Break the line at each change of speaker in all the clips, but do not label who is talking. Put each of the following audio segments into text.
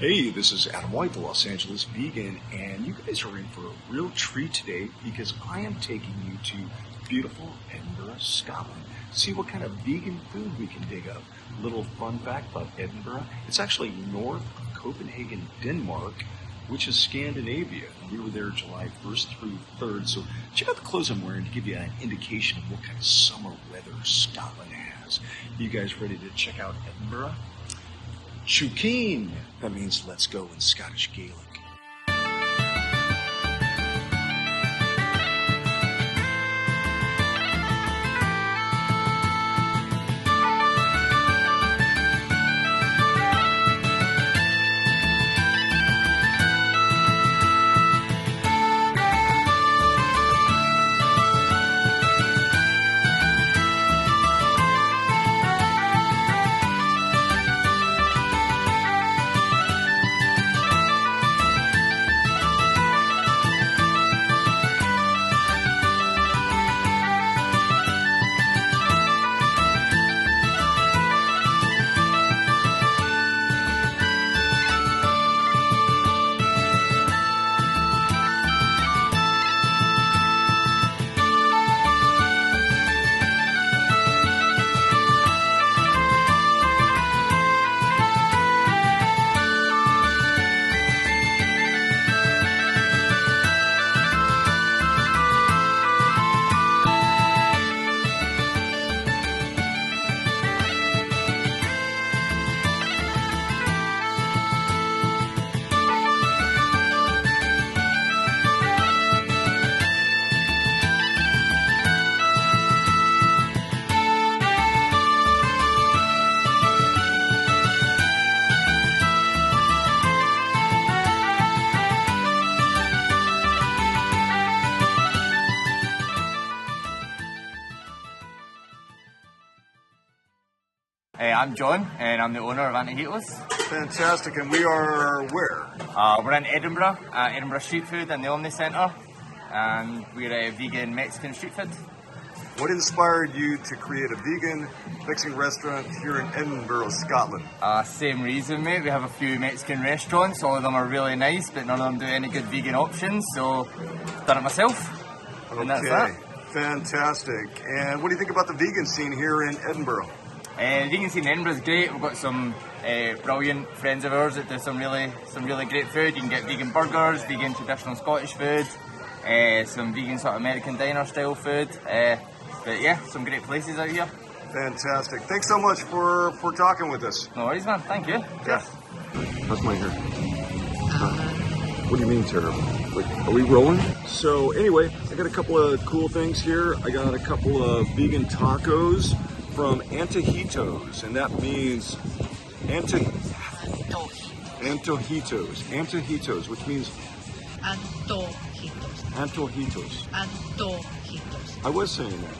Hey, this is Adam White, the Los Angeles Vegan, and you guys are in for a real treat today because I am taking you to beautiful Edinburgh, Scotland. See what kind of vegan food we can dig up. A little fun fact about Edinburgh, it's actually north of Copenhagen, Denmark, which is Scandinavia. We were there July 1st through 3rd, so check out the clothes I'm wearing to give you an indication of what kind of summer weather Scotland has. You guys ready to check out Edinburgh? Shukeen! That means let's go in Scottish Gaelic.
Hey, I'm John, and I'm the owner of Antihitos.
Fantastic, and we are where?
We're in Edinburgh, Edinburgh Street Food in the Omni Centre, and we're a vegan Mexican street food.
What inspired you to create a vegan mixing restaurant here in Edinburgh, Scotland?
Same reason, mate. We have a few Mexican restaurants. All of them are really nice, but none of them do any good vegan options, so I've done it myself, and that's that.
Fantastic. And what do you think about the vegan scene here in Edinburgh?
The vegan scene in Edinburgh is great. We've got some brilliant friends of ours that do some really great food. You can get vegan burgers, vegan traditional Scottish food, some vegan sort of American diner style food. But yeah, some great places out here.
Fantastic. Thanks so much for talking with us.
No worries, man. Thank you.
Yeah. How's my hair? What do you mean terrible? Like, are we rolling? So anyway, I got a couple of cool things here. I got a couple of vegan tacos from Antihitos, and that means Antihitos, which means Antojitos. I was saying that.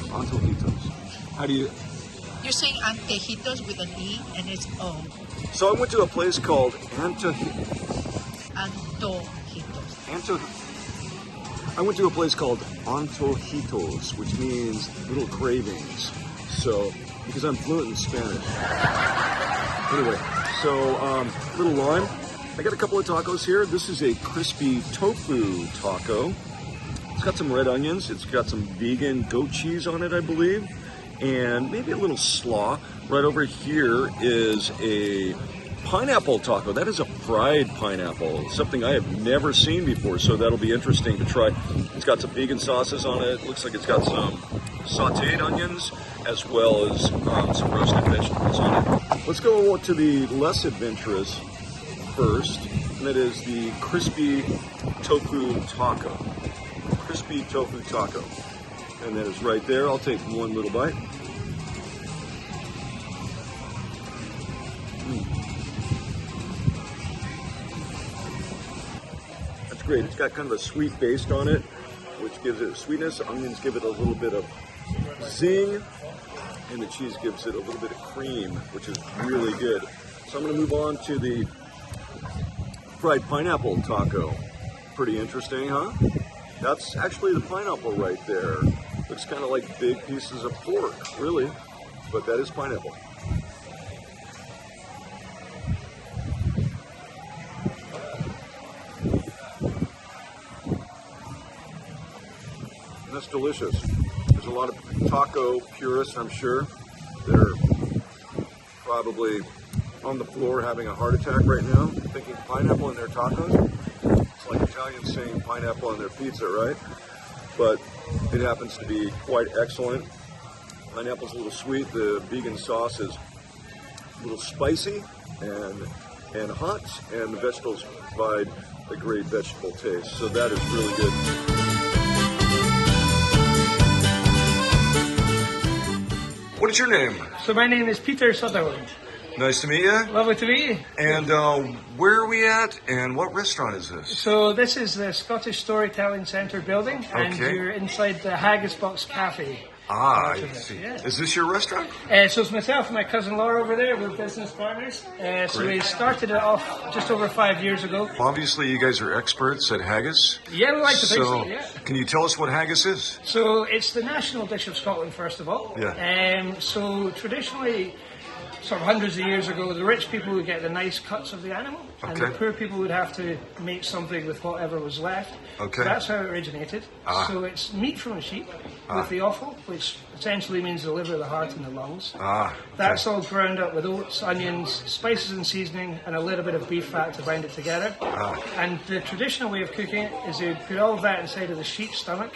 Antojitos. How do you?
You're saying Antejitos with an E and it's O.
So I went to a place called I went to a place called Antojitos, which means little cravings. So, because I'm fluent in Spanish. Anyway, so little lime. I got a couple of tacos here. This is a crispy tofu taco. It's got some red onions. It's got some vegan goat cheese on it, I believe, and maybe a little slaw. Right over here is a pineapple taco. That is a fried pineapple, something I have never seen before, so that'll be interesting to try. It's got some vegan sauces on it. Looks like it's got some sauteed onions as well as some roasted vegetables on it. Let's go to the less adventurous first, and that is the crispy tofu taco. Crispy tofu taco. And that is right there. I'll take one little bite. That's great. It's got kind of a sweet base on it, which gives it sweetness. Onions give it a little bit of zing, and the cheese gives it a little bit of cream, which is really good. So I'm going to move on to the fried pineapple taco. Pretty interesting, huh? That's actually the pineapple right there. Looks kind of like big pieces of pork, really, but that is pineapple. And that's delicious. There's a lot of taco purists, I'm sure. They're probably on the floor having a heart attack right now, thinking pineapple in their tacos. It's like Italians saying pineapple on their pizza, right? But it happens to be quite excellent. Pineapple's a little sweet. The vegan sauce is a little spicy and hot, and the vegetables provide a great vegetable taste. So that is really good. What is your name?
So my name is Peter Sutherland.
Nice to meet you.
Lovely to meet you.
And where are we at, and what restaurant is this?
So this is the Scottish Storytelling Centre building, and
Okay.
you're inside the Haggis Box Cafe.
Ah,
Part
I
of it,
see.
yeah.
Is this your restaurant?
So it's myself and my cousin Laura over there. We're business partners. So
Great.
we started it off just over 5 years ago.
Obviously, you guys are experts at haggis.
Yeah, we like to think so, yeah.
Can you tell us what haggis is?
So it's the national dish of Scotland, first of all.
Yeah.
So traditionally, sort of hundreds of years ago, the rich people would get the nice cuts of the animal, and the
Okay.
poor people would have to make something with whatever was left.
Okay.
So that's how it originated.
Ah.
So it's meat from a sheep with the offal, which essentially means the liver, the heart, and the lungs.
Ah,
That's all ground up with oats, onions, spices and seasoning, and a little bit of beef fat to bind it together.
Ah.
And the traditional way of cooking it is you put all of that inside of the sheep's stomach,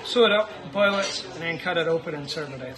sew it up, boil it, and then cut it open and serve it out.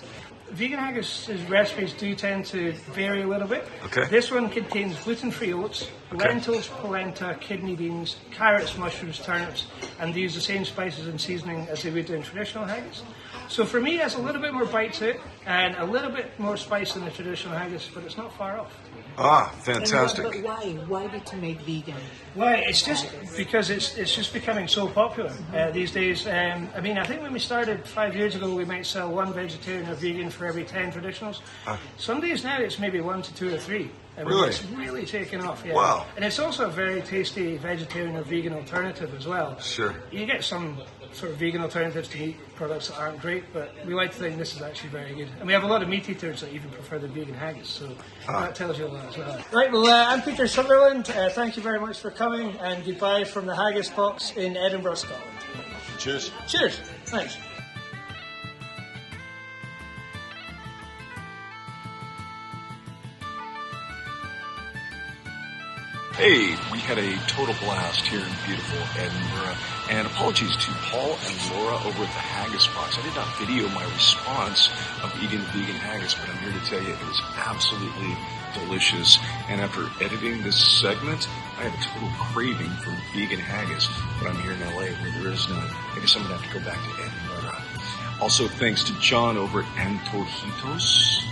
Vegan haggis recipes do tend to vary a little bit.
Okay.
This one contains gluten-free oats,
Okay.
lentils, polenta, kidney beans, carrots, mushrooms, turnips, and they use the same spices and seasoning as they would in traditional haggis. So for me, it's a little bit more bite to it and a little bit more spice than the traditional haggis, but it's not far off.
Ah,
But
fantastic.
why? Why did you make vegan?
Why? It's just because it's just becoming so popular these days. I mean, I think when we started 5 years ago, we might sell one vegetarian or vegan for every 10 traditionals. Some days now, it's maybe 1 to 2 or 3. I mean,
Really?
It's really taken off. Yeah.
Wow.
And it's also a very tasty vegetarian or vegan alternative as well.
Sure.
You get some sort of vegan alternatives to meat products that aren't great, but we like to think this is actually very good. And we have a lot of meat eaters that even prefer the vegan haggis, so that tells you a lot as well. Right, well, I'm Peter Sutherland. Thank you very much for coming, and goodbye from the Haggis Box in Edinburgh, Scotland.
Cheers.
Cheers. Thanks.
Hey, we had a total blast here in beautiful Edinburgh, and apologies to Paul and Laura over at the Haggis Box. I did not video my response of eating the vegan haggis, but I'm here to tell you it was absolutely delicious. And after editing this segment, I have a total craving for vegan haggis, but I'm here in LA where there is none. I guess I'm gonna have to go back to Edinburgh. Also, thanks to John over at Antojitos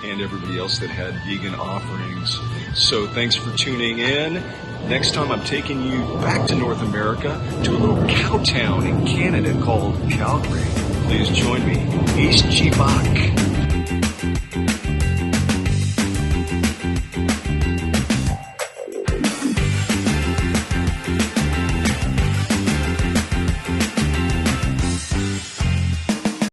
and everybody else that had vegan offerings. So thanks for tuning in. Next time I'm taking you back to North America to a little cow town in Canada called Calgary. Please join me. East Chibak.